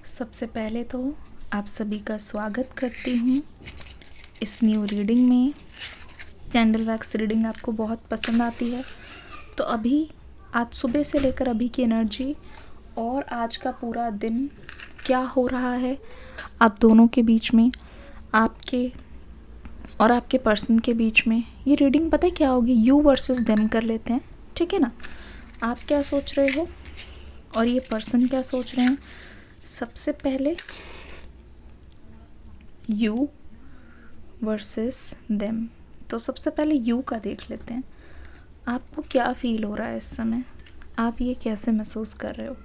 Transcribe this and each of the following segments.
सबसे पहले तो आप सभी का स्वागत करती हूँ इस न्यू रीडिंग में। कैंडल वैक्स रीडिंग आपको बहुत पसंद आती है, तो अभी आज सुबह से लेकर अभी की एनर्जी और आज का पूरा दिन क्या हो रहा है आप दोनों के बीच में, आपके और आपके पर्सन के बीच में, ये रीडिंग पता है क्या होगी? यू वर्सेस देम कर लेते हैं, ठीक है ना। आप क्या सोच रहे हो और ये पर्सन क्या सोच रहे हैं। सबसे पहले यू वर्सेस देम, तो सबसे पहले यू का देख लेते हैं। आपको क्या फील हो रहा है इस समय, आप ये कैसे महसूस कर रहे हो।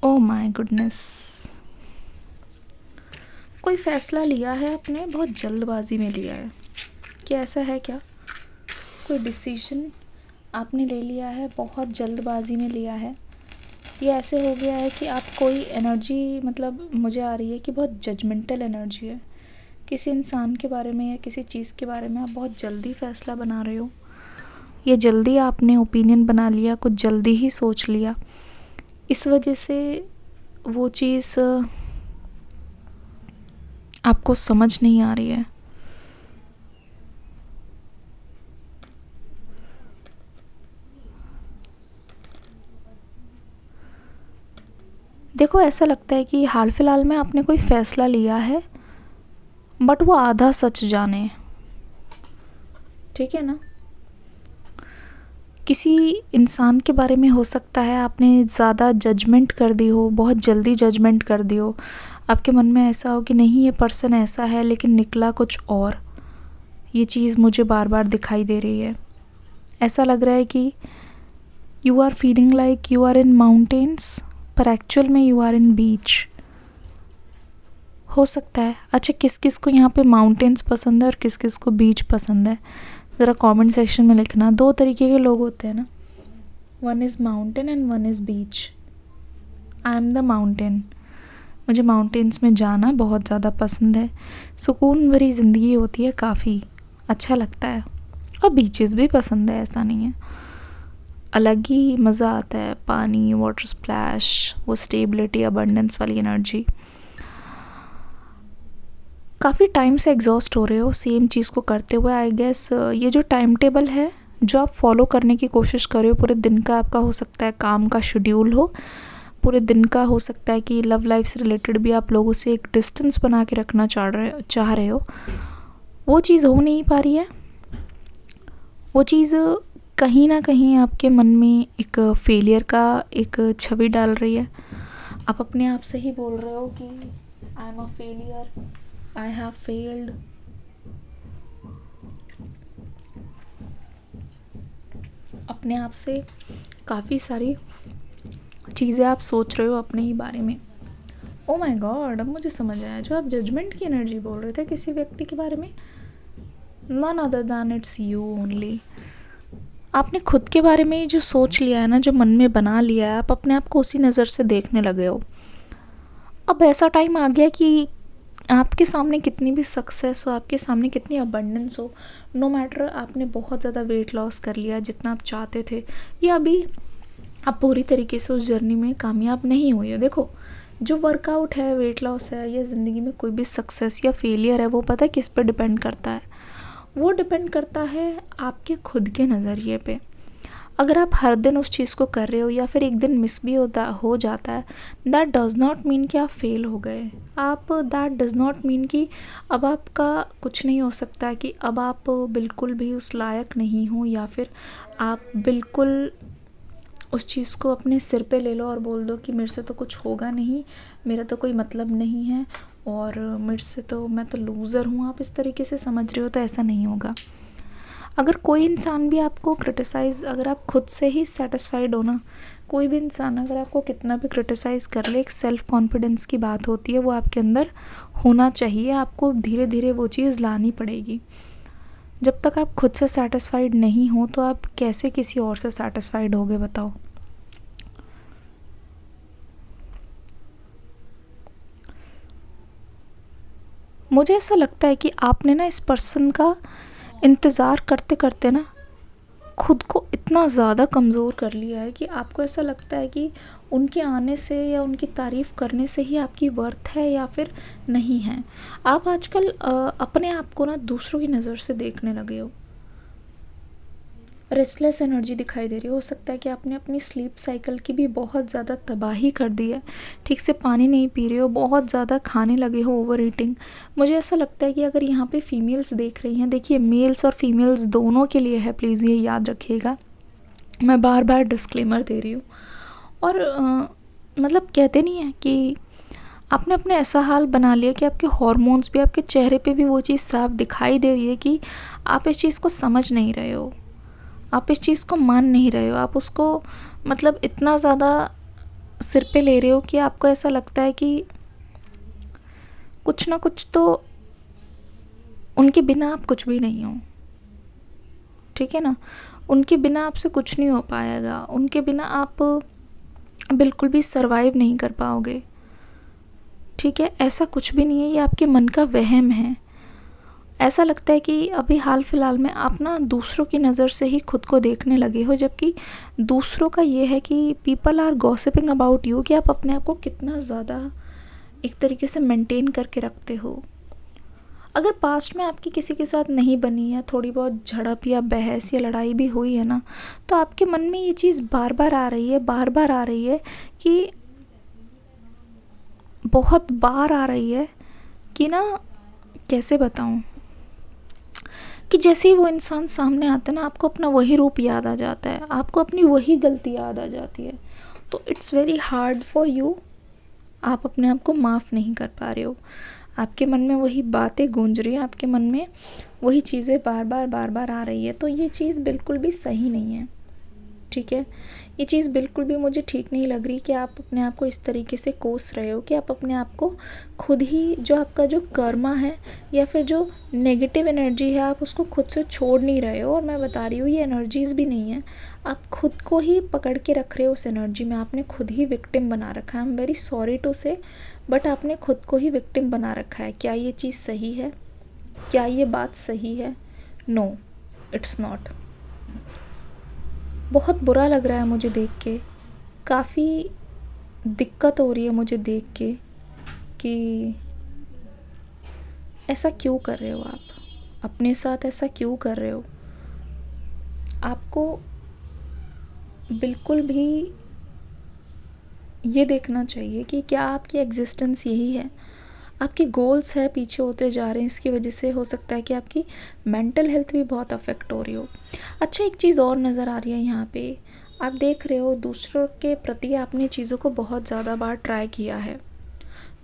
ओह माय गुडनेस, कोई फैसला लिया है आपने, बहुत जल्दबाजी में लिया है क्या? ऐसा है क्या? कोई डिसीजन आपने ले लिया है, बहुत जल्दबाजी में लिया है। ये ऐसे हो गया है कि आप कोई एनर्जी, मतलब मुझे आ रही है कि बहुत जजमेंटल एनर्जी है किसी इंसान के बारे में या किसी चीज़ के बारे में। आप बहुत जल्दी फ़ैसला बना रहे हो, ये जल्दी आपने ओपिनियन बना लिया, कुछ जल्दी ही सोच लिया, इस वजह से वो चीज़ आपको समझ नहीं आ रही है। देखो, ऐसा लगता है कि हाल फिलहाल में आपने कोई फ़ैसला लिया है बट वो आधा सच जाने, ठीक है ना। किसी इंसान के बारे में हो सकता है आपने ज़्यादा जजमेंट कर दी हो, बहुत जल्दी जजमेंट कर दी हो। आपके मन में ऐसा हो कि नहीं, ये पर्सन ऐसा है, लेकिन निकला कुछ और। ये चीज़ मुझे बार बार दिखाई दे रही है। ऐसा लग रहा है कि you are feeling like you are in mountains, पर एक्चुअल में यू आर इन बीच। हो सकता है। अच्छा, किस किस को यहाँ पे माउंटेन्स पसंद है और किस किस को बीच पसंद है, ज़रा कमेंट सेक्शन में लिखना। दो तरीके के लोग होते हैं ना, one is mountain and one is beach. I am the mountain, मुझे माउंटेन्स में जाना बहुत ज़्यादा पसंद है, सुकून भरी ज़िंदगी होती है, काफ़ी अच्छा लगता है। और बीचेस भी पसंद है, ऐसा नहीं है, अलग ही मज़ा आता है। पानी, वाटर स्प्लैश, वो स्टेबिलिटी, अबंडेंस वाली एनर्जी। काफ़ी टाइम से एग्जॉस्ट हो रहे हो सेम चीज़ को करते हुए। आई गेस ये जो टाइम टेबल है जो आप फॉलो करने की कोशिश कर रहे हो, पूरे दिन का आपका हो सकता है काम का शेड्यूल हो, पूरे दिन का हो सकता है कि लव लाइफ से रिलेटेड भी आप लोगों से एक डिस्टेंस बना के रखना चाह रहे हो, वो चीज़ हो नहीं पा रही है। वो चीज़ कहीं ना कहीं आपके मन में एक फेलियर का एक छवि डाल रही है। आप अपने आप से ही बोल रहे हो कि I am a failure, I have failed. अपने आप से काफ़ी सारी चीज़ें आप सोच रहे हो अपने ही बारे में। ओ माय गॉड, अब मुझे समझ आया, जो आप जजमेंट की एनर्जी बोल रहे थे किसी व्यक्ति के बारे में, none other than it's you only. आपने खुद के बारे में जो सोच लिया है ना, जो मन में बना लिया है, आप अपने आप को उसी नज़र से देखने लगे हो। अब ऐसा टाइम आ गया कि आपके सामने कितनी भी सक्सेस हो, आपके सामने कितनी अबंडेंस हो, नो मैटर आपने बहुत ज़्यादा वेट लॉस कर लिया जितना आप चाहते थे, या अभी आप पूरी तरीके से उस जर्नी में कामयाब नहीं हुए हो। देखो, जो वर्कआउट है, वेट लॉस है, या ज़िंदगी में कोई भी सक्सेस या फेलियर है, वो पता है किस पर डिपेंड करता है? वो डिपेंड करता है आपके खुद के नज़रिए पे। अगर आप हर दिन उस चीज़ को कर रहे हो या फिर एक दिन मिस भी हो जाता है, दैट डज़ नॉट मीन कि आप फेल हो गए। आप दैट डज़ नॉट मीन कि अब आपका कुछ नहीं हो सकता, कि अब आप बिल्कुल भी उस लायक नहीं हो, या फिर आप बिल्कुल उस चीज़ को अपने सिर पे ले लो और बोल दो कि मेरे से तो कुछ होगा नहीं, मेरा तो कोई मतलब नहीं है, और मेरे से तो, मैं तो लूज़र हूँ। आप इस तरीके से समझ रहे हो, तो ऐसा नहीं होगा। अगर कोई इंसान भी आपको क्रिटिसाइज़, अगर आप खुद से ही सेटिस्फाइड हो ना, कोई भी इंसान अगर आपको कितना भी क्रिटिसाइज़ कर ले, एक सेल्फ़ कॉन्फिडेंस की बात होती है, वो आपके अंदर होना चाहिए। आपको धीरे धीरे वो चीज़ लानी पड़ेगी। जब तक आप खुद से सेटिस्फाइड नहीं हो, तो आप कैसे किसी और से सेटिस्फाइड होगे, बताओ। मुझे ऐसा लगता है कि आपने ना इस पर्सन का इंतज़ार करते करते ना खुद को इतना ज़्यादा कमज़ोर कर लिया है कि आपको ऐसा लगता है कि उनके आने से या उनकी तारीफ़ करने से ही आपकी वर्थ है या फिर नहीं है। आप आजकल अपने आप को ना दूसरों की नज़र से देखने लगे हो। रेस्टलेस एनर्जी दिखाई दे रही हो सकता है कि आपने अपनी स्लीप साइकिल की भी बहुत ज़्यादा तबाही कर दी है। ठीक से पानी नहीं पी रहे हो, बहुत ज़्यादा खाने लगे हो, ओवर ईटिंग। मुझे ऐसा लगता है कि अगर यहाँ पे फीमेल्स देख रही हैं, देखिए मेल्स और फीमेल्स दोनों के लिए है, प्लीज़ ये याद रखिएगा, मैं बार बार डिस्क्लेमर दे रही हूँ। और मतलब कहते नहीं है कि आपने अपने ऐसा हाल बना लिया कि आपके हॉर्मोन्स भी, आपके चेहरे पे भी वो चीज़ साफ दिखाई दे रही है कि आप इस चीज़ को समझ नहीं रहे हो, आप इस चीज़ को मान नहीं रहे हो, आप उसको मतलब इतना ज़्यादा सिर पे ले रहे हो कि आपको ऐसा लगता है कि कुछ ना कुछ तो उनके बिना आप कुछ भी नहीं हो। ठीक है ना, उनके बिना आपसे कुछ नहीं हो पाएगा, उनके बिना आप बिल्कुल भी सरवाइव नहीं कर पाओगे। ठीक है, ऐसा कुछ भी नहीं है, ये आपके मन का वहम है। ऐसा लगता है कि अभी हाल फिलहाल में आप ना दूसरों की नज़र से ही खुद को देखने लगे हो, जबकि दूसरों का ये है कि people are gossiping about you, कि आप अपने आप को कितना ज़्यादा एक तरीके से मेंटेन करके रखते हो। अगर पास्ट में आपकी किसी के साथ नहीं बनी है, थोड़ी बहुत झड़प या बहस या लड़ाई भी हुई है ना, तो आपके मन में ये चीज़ बार बार आ रही है, बार बार आ रही है कि बहुत बार आ रही है कि ना, कैसे बताऊँ, कि जैसे ही वो इंसान सामने आता है ना, आपको अपना वही रूप याद आ जाता है, आपको अपनी वही गलती याद आ जाती है। तो it's very hard for you, आप अपने आप को माफ़ नहीं कर पा रहे हो, आपके मन में वही बातें गूंज रही है, आपके मन में वही चीज़ें बार बार आ रही है। तो ये चीज़ बिल्कुल भी सही नहीं है। ठीक है, ये चीज़ बिल्कुल भी मुझे ठीक नहीं लग रही कि आप अपने आप को इस तरीके से कोस रहे हो कि आप अपने आप को खुद ही, जो आपका जो कर्मा है या फिर जो नेगेटिव एनर्जी है, आप उसको खुद से छोड़ नहीं रहे हो। और मैं बता रही हूँ ये एनर्जीज़ भी नहीं है, आप खुद को ही पकड़ के रख रहे हो उस एनर्जी में, आपने खुद ही विक्टिम बना रखा है। I am very sorry to say, but आपने खुद को ही विक्टिम बना रखा है। क्या ये चीज़ सही है? क्या ये बात सही है? No, it's not. बहुत बुरा लग रहा है मुझे देख के, काफ़ी दिक्कत हो रही है मुझे देख के कि ऐसा क्यों कर रहे हो आप, अपने साथ ऐसा क्यों कर रहे हो। आपको बिल्कुल भी ये देखना चाहिए कि क्या आपकी एग्जिस्टेंस यही है, आपके गोल्स है पीछे होते जा रहे हैं, इसकी वजह से हो सकता है कि आपकी मेंटल हेल्थ भी बहुत अफेक्ट हो रही हो। अच्छा, एक चीज़ और नज़र आ रही है यहाँ पे, आप देख रहे हो दूसरों के प्रति आपने चीज़ों को बहुत ज़्यादा बार ट्राई किया है,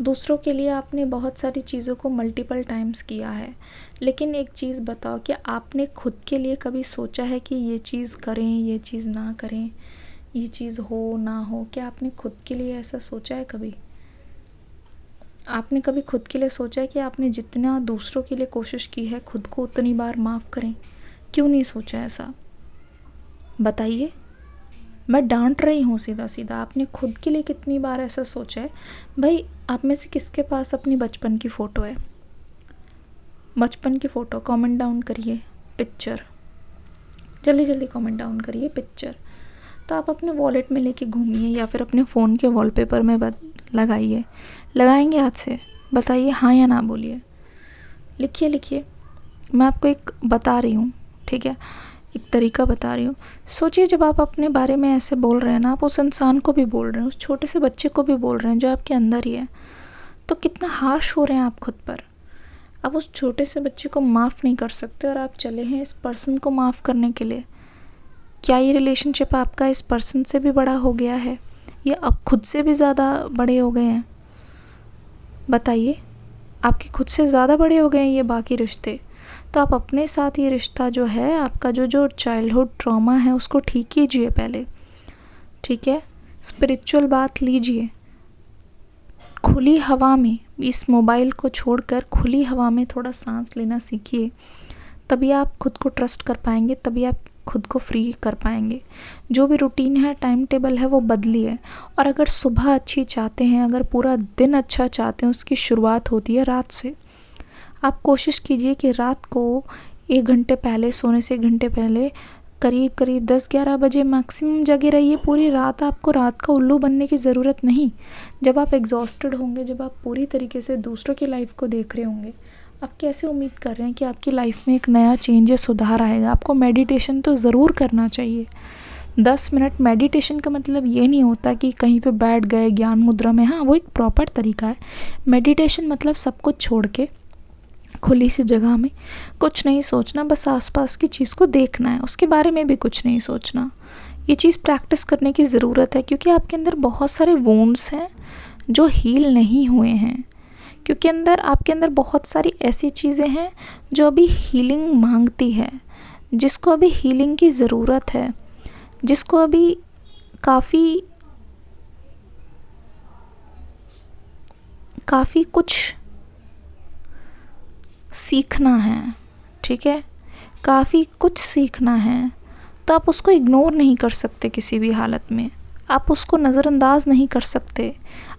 दूसरों के लिए आपने बहुत सारी चीज़ों को मल्टीपल टाइम्स किया है, लेकिन एक चीज़ बताओ कि आपने खुद के लिए कभी सोचा है कि ये चीज़ करें, ये चीज़ ना करें, ये चीज़ हो ना हो? क्या आपने खुद के लिए ऐसा सोचा है कभी? आपने कभी खुद के लिए सोचा है कि आपने जितना दूसरों के लिए कोशिश की है, खुद को उतनी बार माफ़ करें? क्यों नहीं सोचा ऐसा, बताइए। मैं डांट रही हूँ सीधा सीधा, आपने खुद के लिए कितनी बार ऐसा सोचा है? भाई, आप में से किसके पास अपनी बचपन की फ़ोटो है? बचपन की फ़ोटो कमेंट डाउन करिए, पिक्चर, जल्दी जल्दी कमेंट डाउन करिए पिक्चर। तो आप अपने वॉलेट में लेके घूमिए या फिर अपने फ़ोन के वॉलपेपर में लगाइए। लगाएंगे हाथ से? बताइए हाँ या ना बोलिए। लिखिए लिखिए, मैं आपको एक बता रही हूँ, ठीक है, एक तरीका बता रही हूँ। सोचिए, जब आप अपने बारे में ऐसे बोल रहे हैं ना, आप उस इंसान को भी बोल रहे हैं, उस छोटे से बच्चे को भी बोल रहे हैं जो आपके अंदर ही है, तो कितना हार्श हो रहे हैं आप खुद पर। आप उस छोटे से बच्चे को माफ़ नहीं कर सकते और आप चले हैं इस पर्सन को माफ़ करने के लिए। क्या ये रिलेशनशिप आपका इस पर्सन से भी बड़ा हो गया है या अब खुद से भी ज़्यादा बड़े हो गए हैं? बताइए, आपके खुद से ज़्यादा बड़े हो गए हैं ये बाकी रिश्ते? तो आप अपने साथ ये रिश्ता जो है, आपका जो चाइल्डहुड ट्रॉमा है, उसको ठीक कीजिए पहले। ठीक है, स्पिरिचुअल बात लीजिए, खुली हवा में, इस मोबाइल को छोड़कर खुली हवा में थोड़ा सांस लेना सीखिए, तभी आप खुद को ट्रस्ट कर पाएंगे, तभी आप खुद को फ्री कर पाएंगे। जो भी रूटीन है, टाइम टेबल है, वो बदलिए। और अगर सुबह अच्छी चाहते हैं, अगर पूरा दिन अच्छा चाहते हैं, उसकी शुरुआत होती है रात से। आप कोशिश कीजिए कि रात को 1 घंटे पहले, सोने से 1 घंटे पहले करीब करीब 10-11 बजे मैक्सिमम जगे रहिए पूरी रात। आपको रात का उल्लू बनने की ज़रूरत नहीं। जब आप एग्जॉस्टेड होंगे, जब आप पूरी तरीके से दूसरों की लाइफ को देख रहे होंगे, आप कैसे उम्मीद कर रहे हैं कि आपकी लाइफ में एक नया चेंज या सुधार आएगा? आपको मेडिटेशन तो ज़रूर करना चाहिए। 10 मिनट मेडिटेशन का मतलब ये नहीं होता कि कहीं पे बैठ गए ज्ञान मुद्रा में। हाँ, वो एक प्रॉपर तरीका है। मेडिटेशन मतलब सब कुछ छोड़ के खुली सी जगह में कुछ नहीं सोचना, बस आसपास की चीज़ को देखना है, उसके बारे में भी कुछ नहीं सोचना। ये चीज़ प्रैक्टिस करने की ज़रूरत है, क्योंकि आपके अंदर बहुत सारे वुंड्स हैं जो हील नहीं हुए हैं, क्योंकि आपके अंदर बहुत सारी ऐसी चीज़ें हैं जो अभी हीलिंग मांगती है, जिसको अभी हीलिंग की ज़रूरत है, जिसको अभी काफ़ी कुछ सीखना है। ठीक है, काफ़ी कुछ सीखना है, तो आप उसको इग्नोर नहीं कर सकते किसी भी हालत में। आप उसको नज़रअंदाज नहीं कर सकते,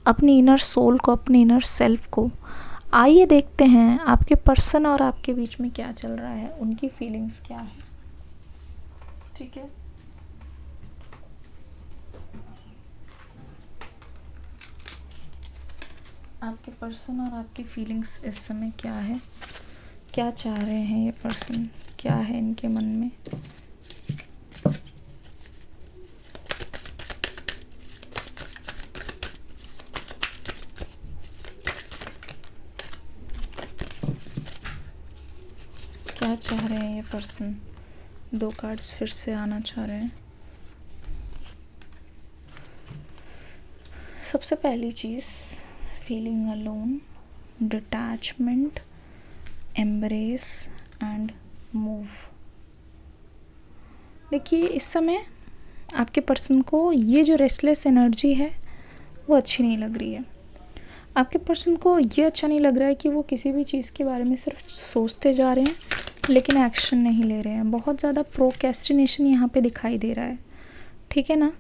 अपनी इनर सोल को, अपने इनर सेल्फ को। आइए देखते हैं आपके पर्सन और आपके बीच में क्या चल रहा है, उनकी फीलिंग्स क्या है। ठीक है, आपके पर्सन और आपकी फीलिंग्स इस समय क्या है, क्या चाह रहे हैं ये पर्सन, क्या है इनके मन में। क्या चाह रहे हैं ये पर्सन। 2 कार्ड्स फिर से आना चाह रहे हैं। सबसे पहली चीज़, feeling alone, detachment, embrace and move. देखिए, इस समय आपके पर्सन को ये जो रेस्टलेस एनर्जी है वो अच्छी नहीं लग रही है। आपके पर्सन को ये अच्छा नहीं लग रहा है कि वो किसी भी चीज़ के बारे में सिर्फ सोचते जा रहे हैं लेकिन एक्शन नहीं ले रहे हैं। बहुत ज़्यादा प्रोक्रेस्टिनेशन यहाँ पे दिखाई दे रहा है। ठीक है ना,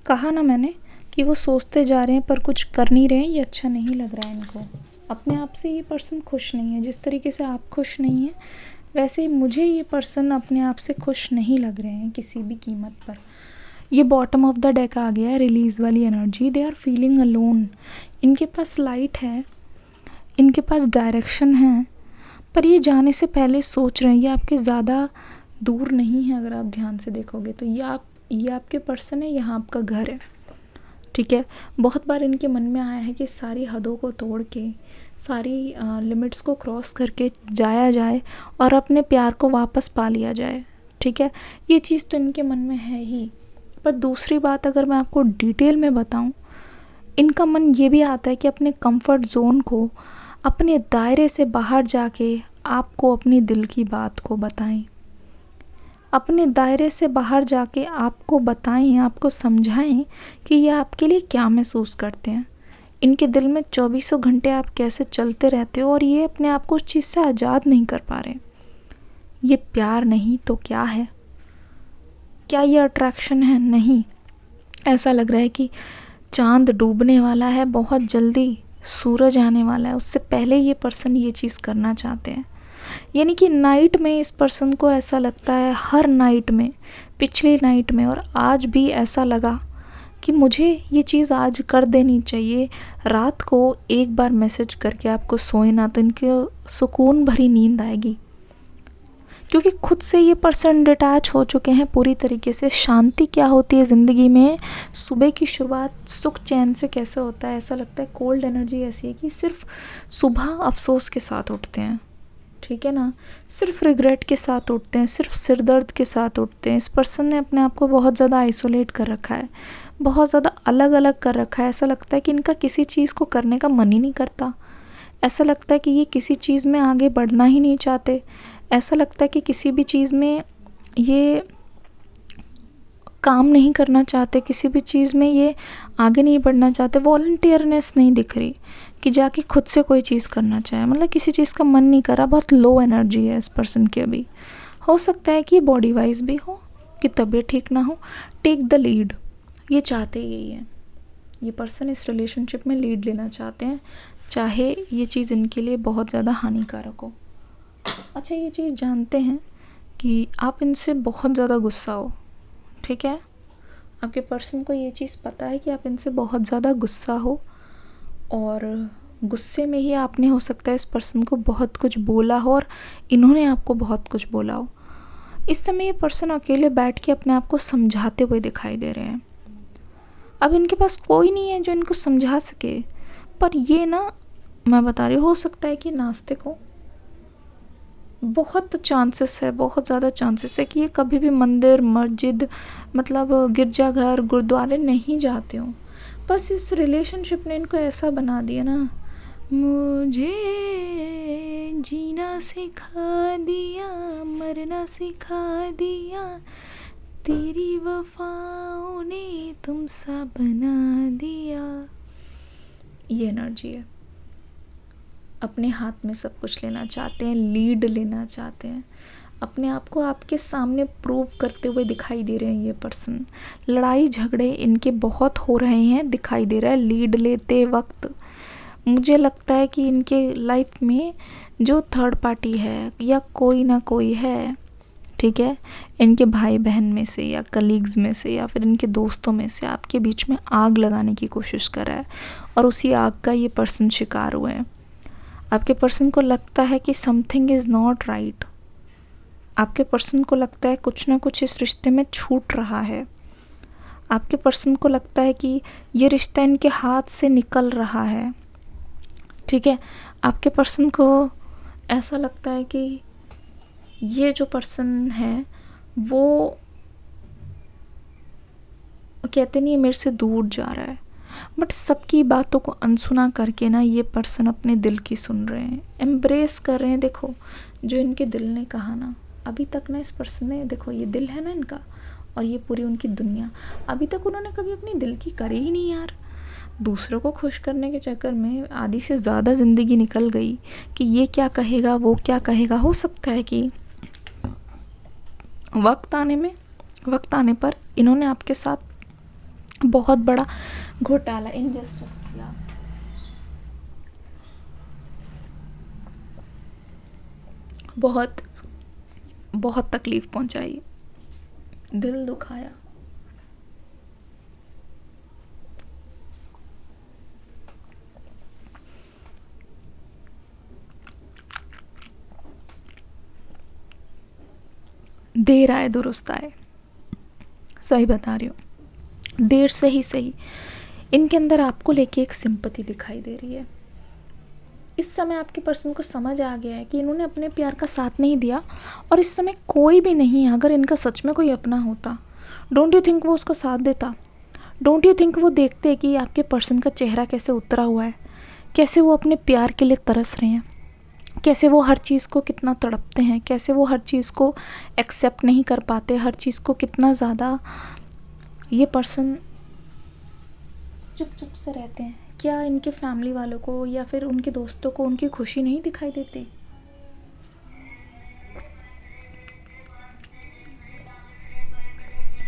कहा ना मैंने कि वो सोचते जा रहे हैं पर कुछ कर नहीं रहे हैं। ये अच्छा नहीं लग रहा है इनको। अपने आप से ये पर्सन खुश नहीं है। जिस तरीके से आप खुश नहीं हैं, वैसे ही मुझे ये पर्सन अपने आप से खुश नहीं लग रहे हैं किसी भी कीमत पर। ये बॉटम ऑफ द डेक आ गया है, रिलीज़ वाली energy. They are feeling alone. इनके पास लाइट है, इनके पास डायरेक्शन है, पर ये जाने से पहले सोच रहे हैं। ये आपके ज़्यादा दूर नहीं है। अगर आप ध्यान से देखोगे तो ये आपके पर्सन है, यहाँ आपका घर है। ठीक है, बहुत बार इनके मन में आया है कि सारी हदों को तोड़ के, सारी लिमिट्स को क्रॉस करके जाया जाए और अपने प्यार को वापस पा लिया जाए। ठीक है, ये चीज़ तो इनके मन में है ही। पर दूसरी बात अगर मैं आपको डिटेल में बताऊं, इनका मन ये भी आता है कि अपने कंफर्ट जोन को, अपने दायरे से बाहर जाके आपको अपनी दिल की बात को बताएं। अपने दायरे से बाहर जाके आपको बताएं, आपको समझाएं कि ये आपके लिए क्या महसूस करते हैं। इनके दिल में 24 घंटे आप कैसे चलते रहते हो और ये अपने आप को उस चीज़ से आज़ाद नहीं कर पा रहे। ये प्यार नहीं तो क्या है? क्या ये अट्रैक्शन है? नहीं। ऐसा लग रहा है कि चांद डूबने वाला है, बहुत जल्दी सूरज आने वाला है, उससे पहले ये पर्सन ये चीज़ करना चाहते हैं। यानी कि नाइट में इस पर्सन को ऐसा लगता है, हर नाइट में, पिछली नाइट में और आज भी ऐसा लगा कि मुझे ये चीज़ आज कर देनी चाहिए। रात को एक बार मैसेज करके आपको सोए ना तो इनके सुकून भरी नींद आएगी, क्योंकि खुद से ये पर्सन डिटैच हो चुके हैं पूरी तरीके से। शांति क्या होती है ज़िंदगी में, सुबह की शुरुआत सुख चैन से कैसे होता है, ऐसा लगता है कोल्ड एनर्जी ऐसी है कि सिर्फ सुबह अफसोस के साथ उठते हैं। ठीक है ना, सिर्फ रिग्रेट के साथ उठते हैं, सिर्फ सिर दर्द के साथ उठते हैं। इस पर्सन ने अपने आप को बहुत ज़्यादा आइसोलेट कर रखा है, बहुत ज़्यादा अलग अलग कर रखा है। ऐसा लगता है कि इनका किसी चीज़ को करने का मन ही नहीं करता। ऐसा लगता है कि ये किसी चीज़ में आगे बढ़ना ही नहीं चाहते। ऐसा लगता है कि किसी भी चीज़ में ये काम नहीं करना चाहते, किसी भी चीज़ में ये आगे नहीं बढ़ना चाहते। वॉलंटियरनेस नहीं दिख रही कि जाके खुद से कोई चीज़ करना चाहे, मतलब किसी चीज़ का मन नहीं कर रहा। बहुत लो एनर्जी है इस पर्सन की अभी। हो सकता है कि बॉडी वाइज भी हो, कि तबीयत ठीक ना हो। टेक द लीड, ये चाहते यही है। ये पर्सन इस रिलेशनशिप में लीड लेना चाहते हैं, चाहे ये चीज़ इनके लिए बहुत ज़्यादा हानिकारक हो। अच्छा, ये चीज़ जानते हैं कि आप इनसे बहुत ज़्यादा गुस्सा हो, ठीक है? आपके पर्सन को ये चीज़ पता है कि आप इनसे बहुत ज़्यादा गुस्सा हो, और गुस्से में ही आपने हो सकता है इस पर्सन को बहुत कुछ बोला हो और इन्होंने आपको बहुत कुछ बोला हो। इस समय ये पर्सन अकेले बैठ के अपने आप को समझाते हुए दिखाई दे रहे हैं। अब इनके पास कोई नहीं है जो इनको समझा सके, पर ये ना, मैं बता रही हूँ, हो सकता है कि नास्तिक हो। बहुत चांसेस है, बहुत ज़्यादा चांसेस है कि ये कभी भी मंदिर, मस्जिद, मतलब गिरजाघर, गुरुद्वारे नहीं जाते हो। बस इस रिलेशनशिप ने इनको ऐसा बना दिया ना, मुझे जीना सिखा दिया, मरना सिखा दिया, तेरी वफाओं ने तुम सा बना दिया। ये एनर्जी है। अपने हाथ में सब कुछ लेना चाहते हैं, लीड लेना चाहते हैं, अपने आप को आपके सामने प्रूव करते हुए दिखाई दे रहे हैं। ये पर्सन, लड़ाई झगड़े इनके बहुत हो रहे हैं, दिखाई दे रहा है लीड लेते वक्त। मुझे लगता है कि इनके लाइफ में जो थर्ड पार्टी है या कोई ना कोई है, ठीक है, इनके भाई बहन में से या कलीग्स में से या फिर इनके दोस्तों में से आपके बीच में आग लगाने की कोशिश कर रहा है, और उसी आग का ये पर्सन शिकार हुए हैं। आपके पर्सन को लगता है कि समथिंग इज़ नॉट राइट। आपके पर्सन को लगता है कुछ ना कुछ इस रिश्ते में छूट रहा है। आपके पर्सन को लगता है कि ये रिश्ता इनके हाथ से निकल रहा है, ठीक है। आपके पर्सन को ऐसा लगता है कि ये जो पर्सन है वो, कहते नहीं, मेरे से दूर जा रहा है, बट सबकी बातों को अनसुना करके ना ये पर्सन अपने दिल की सुन रहे हैं, एम्ब्रेस कर रहे हैं। देखो, जो इनके दिल ने कहा ना, अभी तक ना इस पर्सन ने, देखो ये दिल है ना इनका, और ये पूरी उनकी दुनिया, अभी तक उन्होंने कभी अपनी दिल की करी ही नहीं यार। दूसरों को खुश करने के चक्कर में आधी से ज़्यादा ज़िंदगी निकल गई कि ये क्या कहेगा, वो क्या कहेगा। हो सकता है कि वक्त आने पर इन्होंने आपके साथ बहुत बड़ा घोटाला, इनजस्टिस किया। बहुत बहुत तकलीफ पहुंचाई, दिल दुखाया। देर आए दुरुस्त आए, सही बता रही हूँ, देर से ही सही। इनके अंदर आपको लेके एक सिंपैथी दिखाई दे रही है। इस समय आपके पर्सन को समझ आ गया है कि इन्होंने अपने प्यार का साथ नहीं दिया, और इस समय कोई भी नहीं है। अगर इनका सच में कोई अपना होता, डोंट यू थिंक वो उसका साथ देता? डोंट यू थिंक वो देखते कि आपके पर्सन का चेहरा कैसे उतरा हुआ है, कैसे वो अपने प्यार के लिए तरस रहे हैं, कैसे वो हर चीज़ को कितना तड़पते हैं, कैसे वो हर चीज़ को एक्सेप्ट नहीं कर पाते, हर चीज़ को कितना ज़्यादा ये पर्सन चुप चुप से रहते हैं। क्या इनके फैमिली वालों को या फिर उनके दोस्तों को उनकी खुशी नहीं दिखाई देती?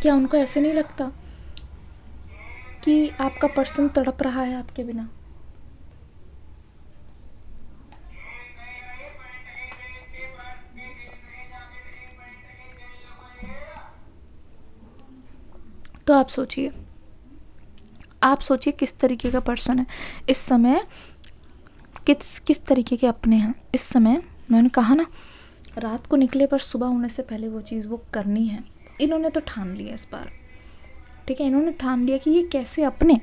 क्या उनको ऐसे नहीं लगता कि आपका पर्सन तड़प रहा है आपके बिना? तो आप सोचिए किस तरीके का पर्सन है इस समय, किस तरीके के अपने हैं इस समय। मैंने कहा ना, रात को निकले पर सुबह होने से पहले वो चीज़ वो करनी है। इन्होंने तो ठान लिया इस बार, ठीक है। इन्होंने ठान लिया कि ये कैसे अपने,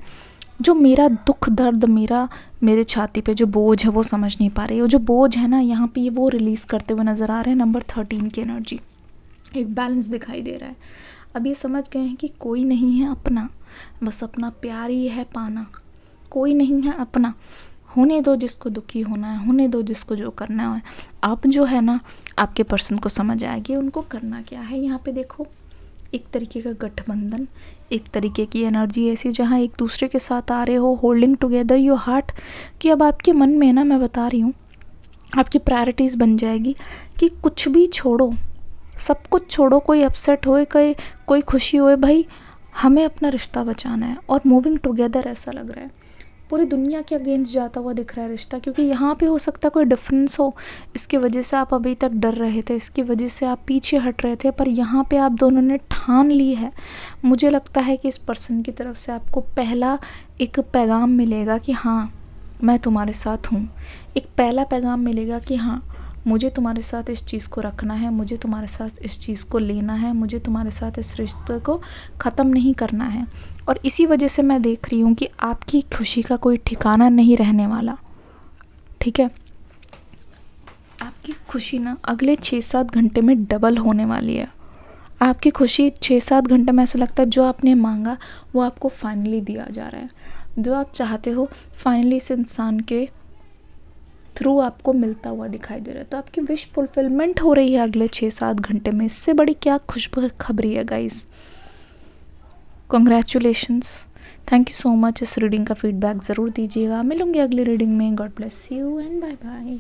जो मेरा दुख दर्द, मेरे छाती पे जो बोझ है वो समझ नहीं पा रही। वो जो बोझ है ना, यहाँ पे ये वो रिलीज़ करते हुए नज़र आ रहे हैं। नंबर 13 की एनर्जी, एक बैलेंस दिखाई दे रहा है। अब ये समझ गए हैं कि कोई नहीं है अपना, बस अपना प्यार ही है पाना। कोई नहीं है अपना, होने दो जिसको दुखी होना है, होने दो जिसको जो करना है। आप जो है ना, आपके पर्सन को समझ आएगी उनको करना क्या है। यहाँ पे देखो, एक तरीके का गठबंधन, एक तरीके की एनर्जी ऐसी जहाँ एक दूसरे के साथ आ रहे हो, होल्डिंग टुगेदर योर हार्ट। कि अब आपके मन में ना, मैं बता रही हूँ, आपकी प्रायोरिटीज़ बन जाएगी कि कुछ भी छोड़ो, सब कुछ छोड़ो, कोई अपसेट होए, कोई खुशी होए, भाई हमें अपना रिश्ता बचाना है और मूविंग टुगेदर। ऐसा लग रहा है पूरी दुनिया के अगेंस्ट जाता हुआ दिख रहा है रिश्ता, क्योंकि यहाँ पे हो सकता है कोई डिफरेंस हो, इसकी वजह से आप अभी तक डर रहे थे, इसकी वजह से आप पीछे हट रहे थे, पर यहाँ पे आप दोनों ने ठान ली है। मुझे लगता है कि इस पर्सन की तरफ से आपको पहला एक पैगाम मिलेगा कि हाँ मैं तुम्हारे साथ हूँ। एक पहला पैगाम मिलेगा कि हाँ मुझे तुम्हारे साथ इस चीज़ को रखना है, मुझे तुम्हारे साथ इस चीज़ को लेना है, मुझे तुम्हारे साथ इस रिश्ते को ख़त्म नहीं करना है। और इसी वजह से मैं देख रही हूँ कि आपकी खुशी का कोई ठिकाना नहीं रहने वाला, ठीक है। आपकी खुशी ना अगले 6-7 घंटे में डबल होने वाली है। आपकी खुशी 6-7 घंटे में ऐसा लगता है जो आपने मांगा वो आपको फाइनली दिया जा रहा है, जो आप चाहते हो फाइनली इस इंसान के थ्रू आपको मिलता हुआ दिखाई दे रहा है। तो आपकी विश फुलफिलमेंट हो रही है अगले 6-7 घंटे में। इससे बड़ी क्या खुशखबरी है guys. Congratulations, thank you so much. इस रीडिंग का फीडबैक ज़रूर दीजिएगा। मिलूंगी अगली रीडिंग में। God bless you and bye bye.